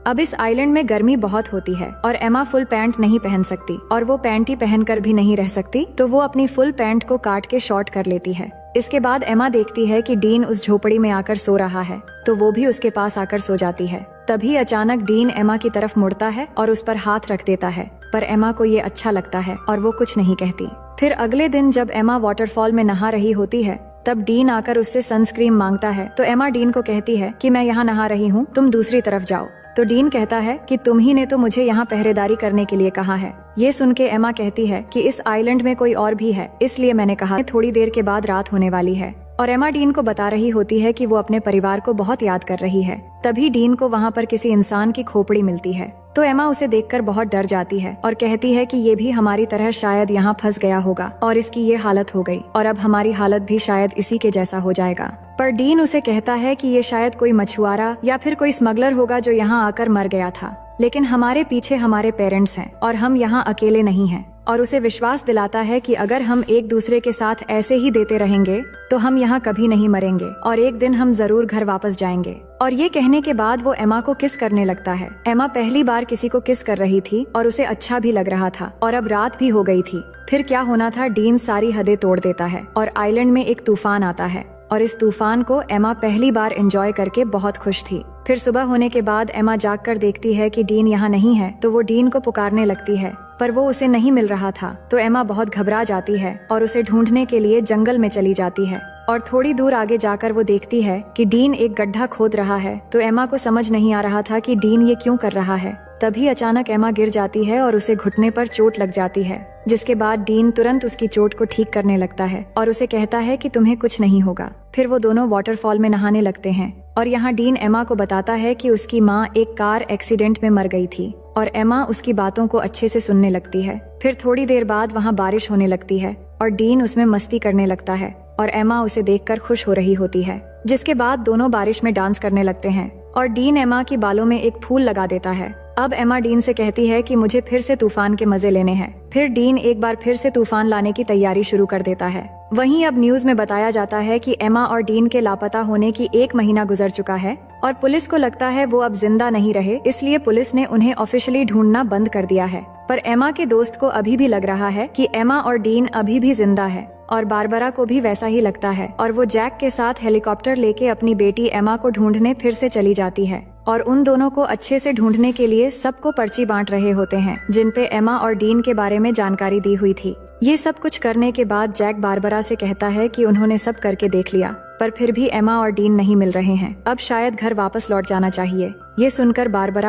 अब इस आइलैंड में गर्मी बहुत होती है और एमा फुल पैंट नहीं पहन सकती और वो पैंट ही पहनकर भी नहीं रह सकती, तो वो अपनी फुल पैंट को काट के शॉर्ट कर लेती है। इसके बाद एमा देखती है कि डीन उस झोपड़ी में आकर सो रहा है, तो वो भी उसके पास आकर सो जाती है। तभी अचानक डीन एमा की तरफ मुड़ता है और उस पर हाथ रख देता है, पर एमा को ये अच्छा लगता है और वो कुछ नहीं कहती। फिर अगले दिन जब एमा वाटरफॉल में नहा रही होती है, तब डीन आकर उससे सनस्क्रीन मांगता है, तो एमा डीन को कहती है कि मैं यहाँ नहा रही हूँ, तुम दूसरी तरफ जाओ। तो डीन कहता है कि तुम ही ने तो मुझे यहाँ पहरेदारी करने के लिए कहा है। ये सुन के एमा कहती है कि इस आइलैंड में कोई और भी है, इसलिए मैंने कहा। थोड़ी देर के बाद रात होने वाली है और एमा डीन को बता रही होती है कि वो अपने परिवार को बहुत याद कर रही है। तभी डीन को वहाँ पर किसी इंसान की खोपड़ी मिलती है, तो एमा उसे देखकर बहुत डर जाती है और कहती है कि ये भी हमारी तरह शायद यहाँ फंस गया होगा और इसकी ये हालत हो गई और अब हमारी हालत भी शायद इसी के जैसा हो जाएगा। पर डीन उसे कहता है कि ये शायद कोई मछुआरा या फिर कोई स्मगलर होगा जो यहाँ आकर मर गया था, लेकिन हमारे पीछे हमारे पेरेंट्स हैं और हम यहाँ अकेले नहीं हैं। और उसे विश्वास दिलाता है कि अगर हम एक दूसरे के साथ ऐसे ही देते रहेंगे तो हम यहाँ कभी नहीं मरेंगे और एक दिन हम जरूर घर वापस जाएंगे। और ये कहने के बाद वो एमा को किस करने लगता है। एमा पहली बार किसी को किस कर रही थी और उसे अच्छा भी लग रहा था और अब रात भी हो गई थी। फिर क्या होना था, डीन सारी हदें तोड़ देता है और आइलैंड में एक तूफान आता है और इस तूफान को एमा पहली बार एंजॉय करके बहुत खुश थी। फिर सुबह होने के बाद एमा जागकर देखती है कि डीन यहाँ नहीं है, तो वो डीन को पुकारने लगती है, पर वो उसे नहीं मिल रहा था। तो एमा बहुत घबरा जाती है और उसे ढूंढने के लिए जंगल में चली जाती है और थोड़ी दूर आगे जाकर वो देखती है कि डीन एक गड्ढा खोद रहा है। तो एमा को समझ नहीं आ रहा था कि डीन ये क्यों कर रहा है। तभी अचानक एमा गिर जाती है और उसे घुटने पर चोट लग जाती है, जिसके बाद डीन तुरंत उसकी चोट को ठीक करने लगता है और उसे कहता है कि तुम्हें कुछ नहीं होगा। फिर वो दोनों वाटरफॉल में नहाने लगते हैं और यहाँ डीन एमा को बताता है कि उसकी माँ एक कार एक्सीडेंट में मर गई थी और एमा उसकी बातों को अच्छे से सुनने लगती है। फिर थोड़ी देर बाद वहाँ बारिश होने लगती है और डीन उसमें मस्ती करने लगता है और एमा उसे देखकर खुश हो रही होती है, जिसके बाद दोनों बारिश में डांस करने लगते हैं और डीन एमा की बालों में एक फूल लगा देता है। अब एमा डीन से कहती है कि मुझे फिर से तूफान के मजे लेने हैं। फिर डीन एक बार फिर से तूफान लाने की तैयारी शुरू कर देता है। वहीं अब न्यूज में बताया जाता है कि एमा और डीन के लापता होने की 1 महीना गुजर चुका है और पुलिस को लगता है वो अब जिंदा नहीं रहे, इसलिए पुलिस ने उन्हें ऑफिशियली ढूंढना बंद कर दिया है। पर एमा के दोस्त को अभी भी लग रहा है कि एमा और डीन अभी भी जिंदा है और बारबरा को भी वैसा ही लगता है और वो जैक के साथ हेलीकॉप्टर लेके अपनी बेटी एमा को ढूंढने फिर से चली जाती है और उन दोनों को अच्छे से ढूंढने के लिए सबको पर्ची बांट रहे होते हैं, जिन पे एमा और डीन के बारे में जानकारी दी हुई थी। ये सब कुछ करने के बाद जैक बारबरा से कहता है कि उन्होंने सब करके देख लिया, पर फिर भी एमा और डीन नहीं मिल रहे हैं। अब शायद घर वापस लौट जाना चाहिए। ये सुनकर बारबरा